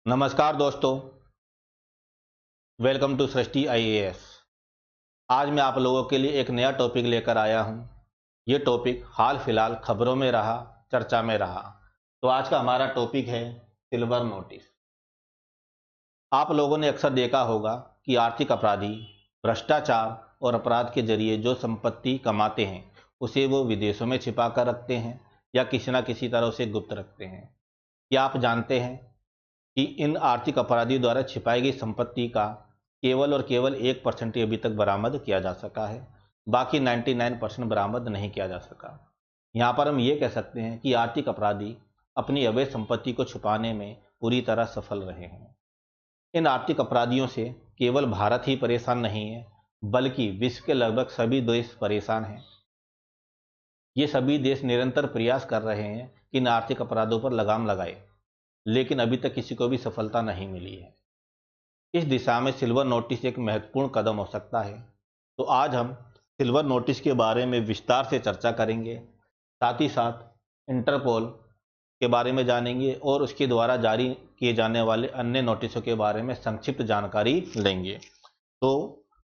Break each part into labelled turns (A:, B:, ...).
A: नमस्कार दोस्तों, welcome to Srishti IAS. आज मैं आप लोगों के लिए एक नया टॉपिक लेकर आया हूं। ये टॉपिक हाल फिलहाल खबरों में रहा, चर्चा में रहा। तो आज का हमारा टॉपिक है सिल्वर नोटिस। आप लोगों ने अक्सर देखा होगा कि आर्थिक अपराधी भ्रष्टाचार और अपराध के जरिए जो संपत्ति कमाते हैं उसे वो विदेशों में छिपा कर रखते हैं या किसी न किसी तरह उसे गुप्त रखते हैं। क्या आप जानते हैं कि इन आर्थिक अपराधियों द्वारा छिपाई गई संपत्ति का केवल और केवल 1% ही अभी तक बरामद किया जा सका है, बाकी 99% बरामद नहीं किया जा सका। यहाँ पर हम ये कह सकते हैं कि आर्थिक अपराधी अपनी अवैध संपत्ति को छुपाने में पूरी तरह सफल रहे हैं। इन आर्थिक अपराधियों से केवल भारत ही परेशान नहीं है, बल्कि विश्व के लगभग सभी देश परेशान हैं। ये सभी देश निरंतर प्रयास कर रहे हैं कि इन आर्थिक अपराधों पर लगाम लगाए, लेकिन अभी तक किसी को भी सफलता नहीं मिली है। इस दिशा में सिल्वर नोटिस एक महत्वपूर्ण कदम हो सकता है। तो आज हम सिल्वर नोटिस के बारे में विस्तार से चर्चा करेंगे, साथ ही साथ इंटरपोल के बारे में जानेंगे और उसके द्वारा जारी किए जाने वाले अन्य नोटिसों के बारे में संक्षिप्त जानकारी लेंगे। तो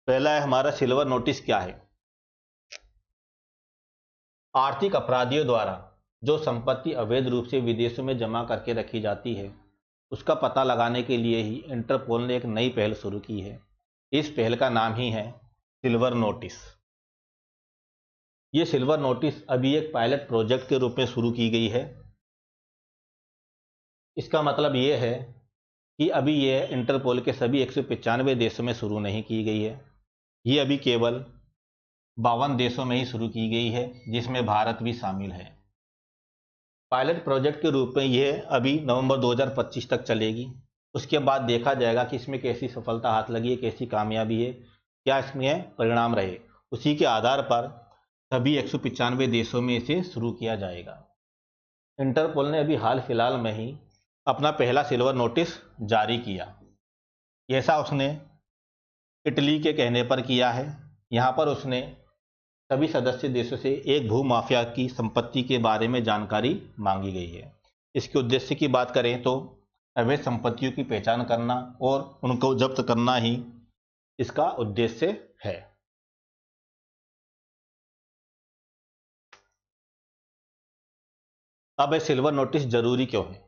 A: पहला है हमारा सिल्वर नोटिस क्या है। आर्थिक अपराधियों द्वारा जो संपत्ति अवैध रूप से विदेशों में जमा करके रखी जाती है उसका पता लगाने के लिए ही इंटरपोल ने एक नई पहल शुरू की है। इस पहल का नाम ही है सिल्वर नोटिस। ये सिल्वर नोटिस अभी एक पायलट प्रोजेक्ट के रूप में शुरू की गई है। इसका मतलब ये है कि अभी ये इंटरपोल के सभी 195 देशों में शुरू नहीं की गई है। ये अभी केवल 52 देशों में ही शुरू की गई है, जिसमें भारत भी शामिल है। पायलट प्रोजेक्ट के रूप में यह अभी नवंबर 2025 तक चलेगी। उसके बाद देखा जाएगा कि इसमें कैसी सफलता हाथ लगी है, कैसी कामयाबी है, क्या इसमें परिणाम रहे। उसी के आधार पर सभी 195 देशों में इसे शुरू किया जाएगा। इंटरपोल ने अभी हाल फिलहाल में ही अपना पहला सिल्वर नोटिस जारी किया। ऐसा उसने इटली के कहने पर किया है। यहाँ पर उसने सभी सदस्य देशों से एक भू माफिया की संपत्ति के बारे में जानकारी मांगी गई है। इसके उद्देश्य की बात करें तो अवैध संपत्तियों की पहचान करना और उनको जब्त करना ही इसका उद्देश्य है। अब ये सिल्वर नोटिस जरूरी क्यों है।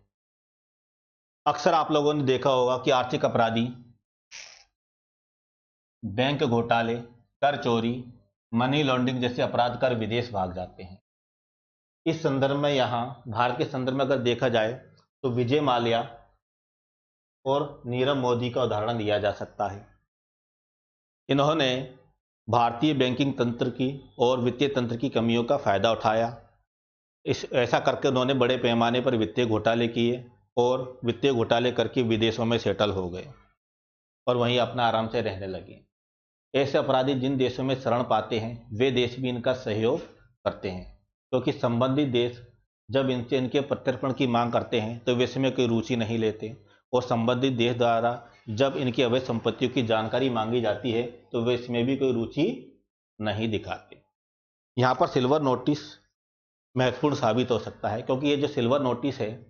A: अक्सर आप लोगों ने देखा होगा कि आर्थिक अपराधी बैंक घोटाले, कर चोरी, मनी लॉन्ड्रिंग जैसे अपराध कर विदेश भाग जाते हैं। इस संदर्भ में यहाँ भारत के संदर्भ में अगर देखा जाए तो विजय माल्या और नीरव मोदी का उदाहरण दिया जा सकता है। इन्होंने भारतीय बैंकिंग तंत्र की और वित्तीय तंत्र की कमियों का फायदा उठाया। ऐसा करके उन्होंने बड़े पैमाने पर वित्तीय घोटाले किए और वित्तीय घोटाले करके विदेशों में सेटल हो गए और वहीं अपना आराम से रहने लगे। ऐसे अपराधी जिन देशों में शरण पाते हैं वे देश भी इनका सहयोग करते हैं, क्योंकि संबंधित देश जब इनसे इनके प्रत्यर्पण की मांग करते हैं तो वे इसमें कोई रुचि नहीं लेते, और संबंधित देश द्वारा जब इनकी अवैध संपत्तियों की जानकारी मांगी जाती है तो वे इसमें भी कोई रुचि नहीं दिखाते। यहाँ पर सिल्वर नोटिस महत्वपूर्ण साबित हो सकता है, क्योंकि ये जो सिल्वर नोटिस है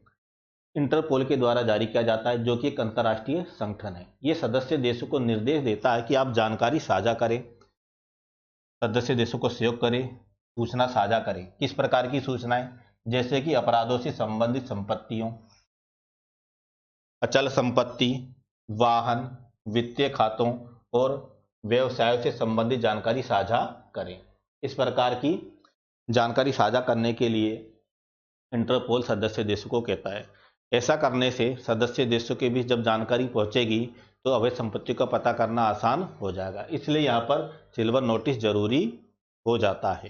A: इंटरपोल के द्वारा जारी किया जाता है, जो कि एक अंतर्राष्ट्रीय संगठन है। ये सदस्य देशों को निर्देश देता है कि आप जानकारी साझा करें, सदस्य देशों को सहयोग करें, सूचना साझा करें। किस प्रकार की सूचनाएं, जैसे कि अपराधों से संबंधित संपत्तियों, अचल संपत्ति, वाहन, वित्तीय खातों और व्यवसायों से संबंधित जानकारी साझा करें। इस प्रकार की जानकारी साझा करने के लिए इंटरपोल सदस्य देशों को कहता है। ऐसा करने से सदस्य देशों के बीच जब जानकारी पहुंचेगी तो अवैध संपत्ति का पता करना आसान हो जाएगा। इसलिए यहाँ पर सिल्वर नोटिस जरूरी हो जाता है।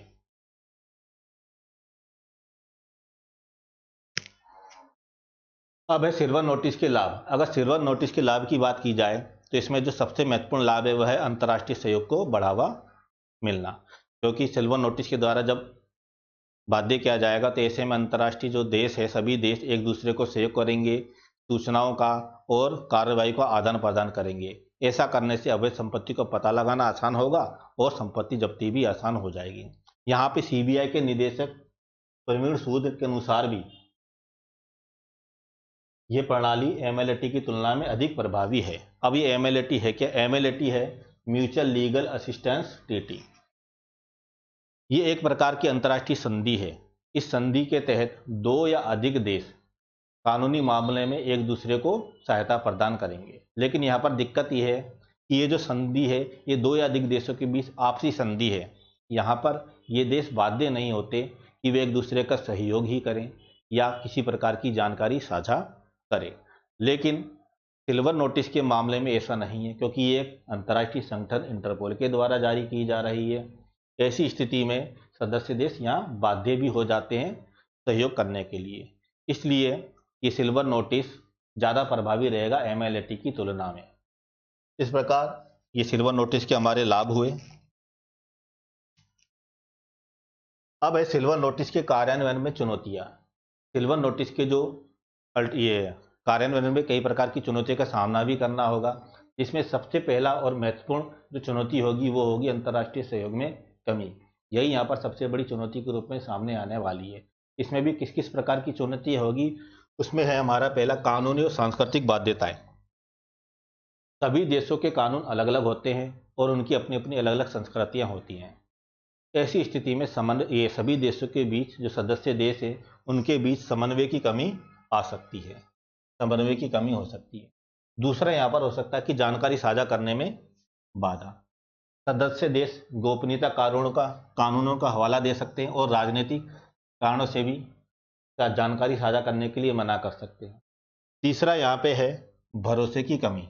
A: अब है सिल्वर नोटिस के लाभ। अगर सिल्वर नोटिस के लाभ की बात की जाए तो इसमें जो सबसे महत्वपूर्ण लाभ है वह है अंतर्राष्ट्रीय सहयोग को बढ़ावा मिलना, क्योंकि सिल्वर नोटिस के द्वारा जब बाध्य किया जाएगा तो ऐसे में अंतर्राष्ट्रीय जो देश है सभी देश एक दूसरे को सहयोग करेंगे, सूचनाओं का और कार्रवाई का आदान प्रदान करेंगे। ऐसा करने से अवैध संपत्ति को पता लगाना आसान होगा और संपत्ति जब्ती भी आसान हो जाएगी। यहाँ पे सीबीआई के निदेशक प्रवीण सूद के अनुसार भी ये प्रणाली MLAT की तुलना में अधिक प्रभावी है। अब ये MLAT है क्या? MLAT है म्यूचुअल लीगल असिस्टेंस ट्रीटी। ये एक प्रकार की अंतर्राष्ट्रीय संधि है। इस संधि के तहत दो या अधिक देश कानूनी मामले में एक दूसरे को सहायता प्रदान करेंगे। लेकिन यहाँ पर दिक्कत यह है कि ये जो संधि है ये दो या अधिक देशों के बीच आपसी संधि है। यहाँ पर ये देश बाध्य नहीं होते कि वे एक दूसरे का सहयोग ही करें या किसी प्रकार की जानकारी साझा करें। लेकिन सिल्वर नोटिस के मामले में ऐसा नहीं है, क्योंकि ये एक अंतर्राष्ट्रीय संगठन इंटरपोल के द्वारा जारी की जा रही है। ऐसी स्थिति में सदस्य देश यहाँ बाध्य भी हो जाते हैं सहयोग करने के लिए। इसलिए ये सिल्वर नोटिस ज़्यादा प्रभावी रहेगा MLAT की तुलना में। इस प्रकार ये सिल्वर नोटिस के हमारे लाभ हुए। अब है सिल्वर नोटिस के कार्यान्वयन में चुनौतियाँ। सिल्वर नोटिस के जो ये कार्यान्वयन में कई प्रकार की चुनौतियों का सामना भी करना होगा। जिसमें सबसे पहला और महत्वपूर्ण जो चुनौती होगी वो होगी अंतर्राष्ट्रीय सहयोग में कमी। यही यहाँ पर सबसे बड़ी चुनौती के रूप में सामने आने वाली है। इसमें भी किस किस प्रकार की चुनौती होगी, उसमें है हमारा पहला कानूनी और सांस्कृतिक बाध्यताएं। सभी देशों के कानून अलग अलग होते हैं और उनकी अपनी अपनी अलग अलग संस्कृतियां होती हैं। ऐसी स्थिति में ये सभी देशों के बीच जो सदस्य देश है उनके बीच समन्वय की कमी आ सकती है, समन्वय की कमी हो सकती है। दूसरा यहाँ पर हो सकता है कि जानकारी साझा करने में बाधा। सदस्य देश गोपनीयता कानूनों का हवाला दे सकते हैं और राजनीतिक कारणों से भी जानकारी साझा करने के लिए मना कर सकते हैं। तीसरा यहाँ पे है भरोसे की कमी।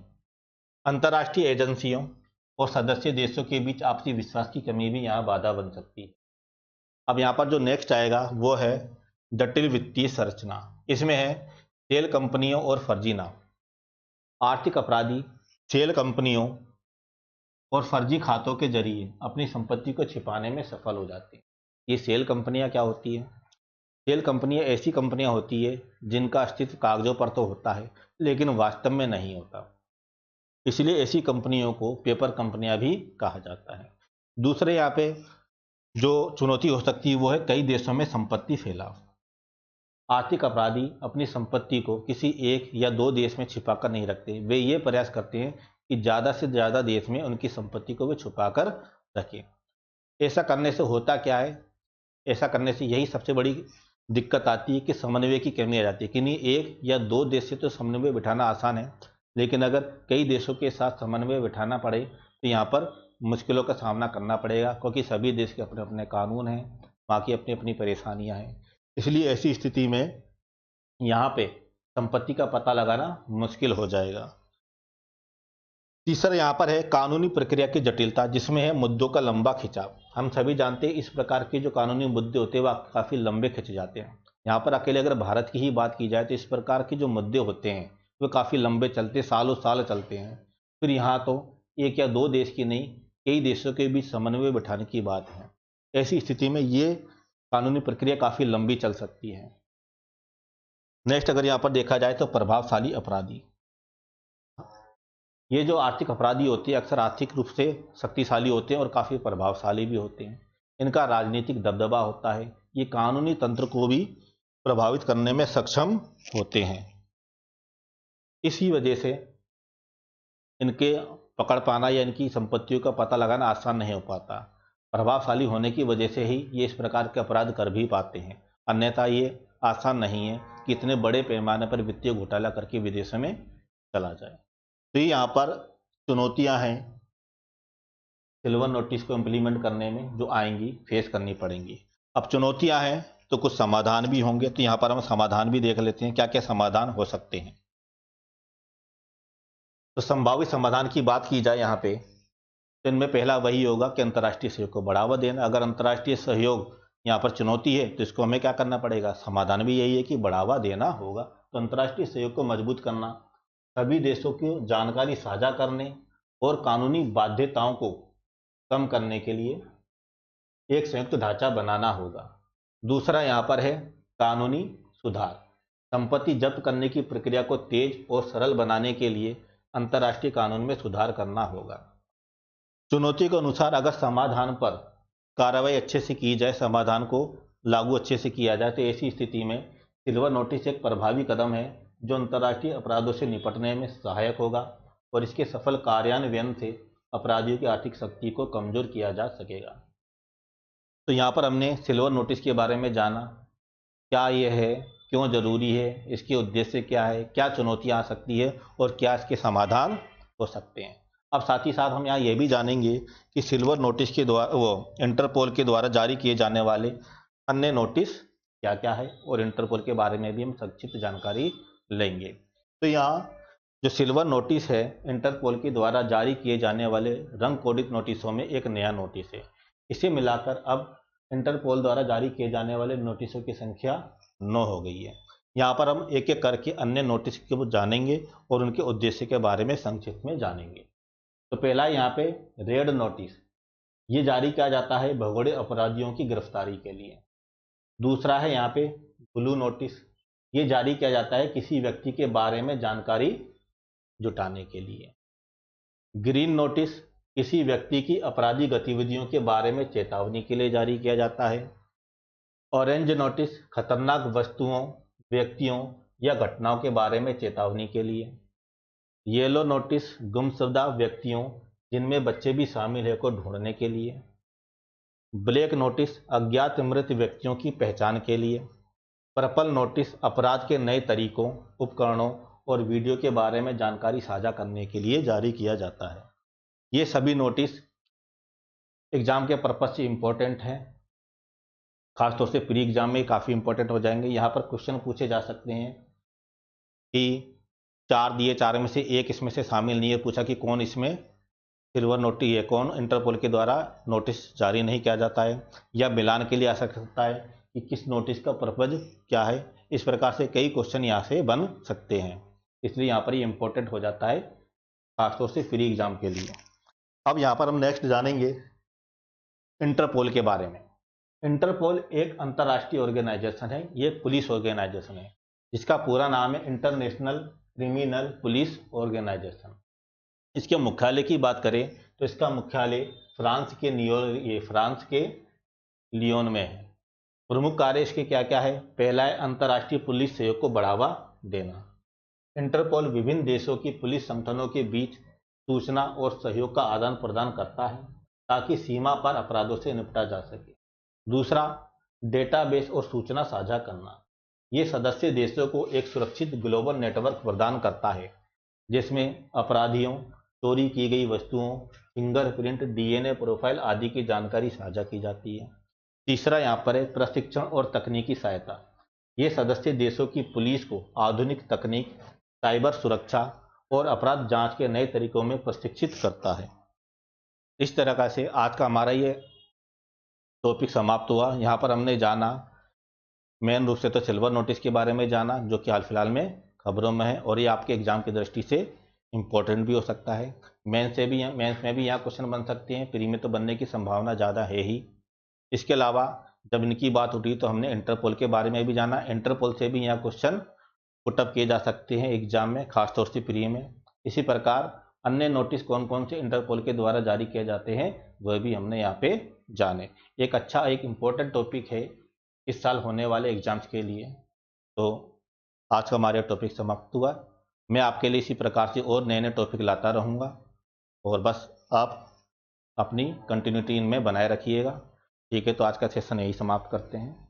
A: अंतर्राष्ट्रीय एजेंसियों और सदस्य देशों के बीच आपसी विश्वास की कमी भी यहाँ बाधा बन सकती है। अब यहाँ पर जो नेक्स्ट आएगा वो है जटिल वित्तीय संरचना। इसमें है शेल कंपनियों और फर्जी नाम। आर्थिक अपराधी शेल कंपनियों और फर्जी खातों के जरिए अपनी संपत्ति को छिपाने में सफल हो जाते हैं। ये शेल कंपनियां क्या होती हैं? शेल कंपनियां ऐसी कंपनियां होती है जिनका अस्तित्व कागजों पर तो होता है लेकिन वास्तव में नहीं होता। इसलिए ऐसी कंपनियों को पेपर कंपनियां भी कहा जाता है। दूसरे यहाँ पे जो चुनौती हो सकती है वो है कई देशों में संपत्ति फैलाव। आर्थिक अपराधी अपनी संपत्ति को किसी एक या दो देश में छिपाकर नहीं रखते। वे ये प्रयास करते हैं कि ज़्यादा से ज़्यादा देश में उनकी संपत्ति को वे छुपाकर रखें। ऐसा करने से होता क्या है? ऐसा करने से यही सबसे बड़ी दिक्कत आती है कि समन्वय की कमी आ जाती है। कि नहीं, एक या दो देश से तो समन्वय बिठाना आसान है, लेकिन अगर कई देशों के साथ समन्वय बिठाना पड़े तो यहाँ पर मुश्किलों का सामना करना पड़ेगा, क्योंकि सभी देश के अपने अपने कानून हैं, वहाँ की अपनी अपनी परेशानियाँ हैं। इसलिए ऐसी स्थिति में यहाँ पे संपत्ति का पता लगाना मुश्किल हो जाएगा। तीसरा यहाँ पर है कानूनी प्रक्रिया की जटिलता, जिसमें है मुद्दों का लंबा खिंचाव। हम सभी जानते हैं इस प्रकार के जो कानूनी मुद्दे होते हैं वह काफ़ी लंबे खिंच जाते हैं। यहाँ पर अकेले अगर भारत की ही बात की जाए तो इस प्रकार के जो मुद्दे होते हैं वे काफ़ी लंबे चलते, सालों साल चलते हैं। फिर यहाँ तो एक या दो देश की नहीं, कई देशों के बीच समन्वय बिठाने की बात है। ऐसी स्थिति में ये कानूनी प्रक्रिया काफ़ी लंबी चल सकती है। नेक्स्ट अगर यहाँ पर देखा जाए तो प्रभावशाली अपराधी। ये जो आर्थिक अपराधी होते हैं अक्सर आर्थिक रूप से शक्तिशाली होते हैं और काफ़ी प्रभावशाली भी होते हैं। इनका राजनीतिक दबदबा होता है। ये कानूनी तंत्र को भी प्रभावित करने में सक्षम होते हैं। इसी वजह से इनके पकड़ पाना या इनकी संपत्तियों का पता लगाना आसान नहीं हो पाता। प्रभावशाली होने की वजह से ही ये इस प्रकार के अपराध कर भी पाते हैं, अन्यथा ये आसान नहीं है कि इतने बड़े पैमाने पर वित्तीय घोटाला करके विदेशों में चला जाए। तो यहाँ पर चुनौतियाँ हैं सिल्वर नोटिस को इम्प्लीमेंट करने में जो आएंगी, फेस करनी पड़ेंगी। अब चुनौतियाँ हैं तो कुछ समाधान भी होंगे, तो यहाँ पर हम समाधान भी देख लेते हैं क्या क्या समाधान हो सकते हैं। तो संभावित समाधान की बात की जाए यहाँ पे तो इनमें पहला वही होगा कि अंतर्राष्ट्रीय सहयोग को बढ़ावा देना। अगर अंतर्राष्ट्रीय सहयोग यहाँ पर चुनौती है तो इसको हमें क्या करना पड़ेगा? समाधान भी यही है कि बढ़ावा देना होगा। तो अंतर्राष्ट्रीय सहयोग को मजबूत करना, सभी देशों की जानकारी साझा करने और कानूनी बाध्यताओं को कम करने के लिए एक संयुक्त ढांचा बनाना होगा। दूसरा यहाँ पर है कानूनी सुधार। संपत्ति जब्त करने की प्रक्रिया को तेज और सरल बनाने के लिए अंतर्राष्ट्रीय कानून में सुधार करना होगा। चुनौती के अनुसार अगर समाधान पर कार्रवाई अच्छे से की जाए, समाधान को लागू अच्छे से किया जाए, तो ऐसी स्थिति में सिल्वर नोटिस एक प्रभावी कदम है जो अंतर्राष्ट्रीय अपराधों से निपटने में सहायक होगा और इसके सफल कार्यान्वयन से अपराधियों की आर्थिक शक्ति को कमजोर किया जा सकेगा। तो यहाँ पर हमने सिल्वर नोटिस के बारे में जाना, क्या यह है, क्यों जरूरी है, इसके उद्देश्य क्या है, क्या चुनौतियाँ आ सकती है और क्या इसके समाधान हो सकते हैं। अब साथ ही साथ हम यहाँ ये भी जानेंगे कि सिल्वर नोटिस के द्वारा इंटरपोल के द्वारा जारी किए जाने वाले अन्य नोटिस क्या क्या है और इंटरपोल के बारे में भी हम संक्षिप्त जानकारी लेंगे। तो यहाँ जो सिल्वर नोटिस है इंटरपोल के द्वारा जारी किए जाने वाले रंग कोडित नोटिसों में एक नया नोटिस है। इसे मिलाकर अब इंटरपोल द्वारा जारी किए जाने वाले नोटिसों की संख्या 9 हो गई है। यहाँ पर हम एक एक करके अन्य नोटिस को जानेंगे और उनके उद्देश्य के बारे में संक्षिप्त में जानेंगे। तो पहला यहाँ पे रेड नोटिस, ये जारी किया जाता है भगोड़े अपराधियों की गिरफ्तारी के लिए। दूसरा है यहाँ पे ब्लू नोटिस, ये जारी किया जाता है किसी व्यक्ति के बारे में जानकारी जुटाने के लिए। ग्रीन नोटिस किसी व्यक्ति की अपराधी गतिविधियों के बारे में चेतावनी के लिए जारी किया जाता है। ऑरेंज नोटिस खतरनाक वस्तुओं, व्यक्तियों या घटनाओं के बारे में चेतावनी के लिए। येलो नोटिस गुमशुदा व्यक्तियों जिनमें बच्चे भी शामिल है को ढूंढने के लिए। ब्लैक नोटिस अज्ञात मृत व्यक्तियों की पहचान के लिए। पर्पल नोटिस अपराध के नए तरीकों, उपकरणों और वीडियो के बारे में जानकारी साझा करने के लिए जारी किया जाता है। ये सभी नोटिस एग्जाम के पर्पज से इम्पोर्टेंट हैं, खासतौर से प्री एग्जाम में काफ़ी इंपॉर्टेंट हो जाएंगे। यहाँ पर क्वेश्चन पूछे जा सकते हैं कि 4 दिए, 4 में से एक इसमें से शामिल नहीं है, पूछा कि कौन इसमें सिल्वर नोटिस है, कौन इंटरपोल के द्वारा नोटिस जारी नहीं किया जाता है, या मिलान के लिए आ सकता है कि किस नोटिस का पर्पज क्या है। इस प्रकार से कई क्वेश्चन यहाँ से बन सकते हैं, इसलिए यहाँ पर ये इंपॉर्टेंट हो जाता है खासतौर से प्री एग्जाम के लिए। अब यहाँ पर हम नेक्स्ट जानेंगे इंटरपोल के बारे में। इंटरपोल एक अंतर्राष्ट्रीय ऑर्गेनाइजेशन है, ये एक पुलिस ऑर्गेनाइजेशन है जिसका पूरा नाम है इंटरनेशनल क्रिमिनल पुलिस ऑर्गेनाइजेशन। इसके मुख्यालय की बात करें तो इसका मुख्यालय फ्रांस के लियोन में है। प्रमुख कार्य इसके क्या क्या है? पहला है अंतर्राष्ट्रीय पुलिस सहयोग को बढ़ावा देना। इंटरपोल विभिन्न देशों की पुलिस संगठनों के बीच सूचना और सहयोग का आदान प्रदान करता है ताकि सीमा पर अपराधों से निपटा जा सके। दूसरा, डेटाबेस और सूचना साझा करना। ये सदस्य देशों को एक सुरक्षित ग्लोबल नेटवर्क प्रदान करता है जिसमें अपराधियों, चोरी की गई वस्तुओं, फिंगरप्रिंट, डीएनए प्रोफाइल आदि की जानकारी साझा की जाती है। तीसरा यहाँ पर है प्रशिक्षण और तकनीकी सहायता। ये सदस्य देशों की पुलिस को आधुनिक तकनीक, साइबर सुरक्षा और अपराध जांच के नए तरीकों में प्रशिक्षित करता है। इस तरह से आज का हमारा ये टॉपिक समाप्त हुआ। यहाँ पर हमने जाना मेन रूप से तो सिल्वर नोटिस के बारे में जाना जो कि हाल फिलहाल में खबरों में है और ये आपके एग्जाम की दृष्टि से इम्पोर्टेंट भी हो सकता है। मेंस में भी यहाँ क्वेश्चन बन सकते हैं, प्री में तो बनने की संभावना ज़्यादा है ही। इसके अलावा जब इनकी बात उठी तो हमने इंटरपोल के बारे में भी जाना। इंटरपोल से भी यहाँ क्वेश्चन पुटअप किए जा सकते हैं एग्जाम में, खासतौर से प्री में। इसी प्रकार अन्य नोटिस कौन कौन से इंटरपोल के द्वारा जारी किए जाते हैं वह भी हमने यहाँ पे जाने। एक इम्पोर्टेंट टॉपिक है इस साल होने वाले एग्जाम्स के लिए। तो आज का हमारा टॉपिक समाप्त हुआ। मैं आपके लिए इसी प्रकार से और नए नए टॉपिक लाता रहूँगा और बस आप अपनी कंटिन्यूटी इनमें बनाए रखिएगा। ठीक है, तो आज का सेशन यही समाप्त करते हैं।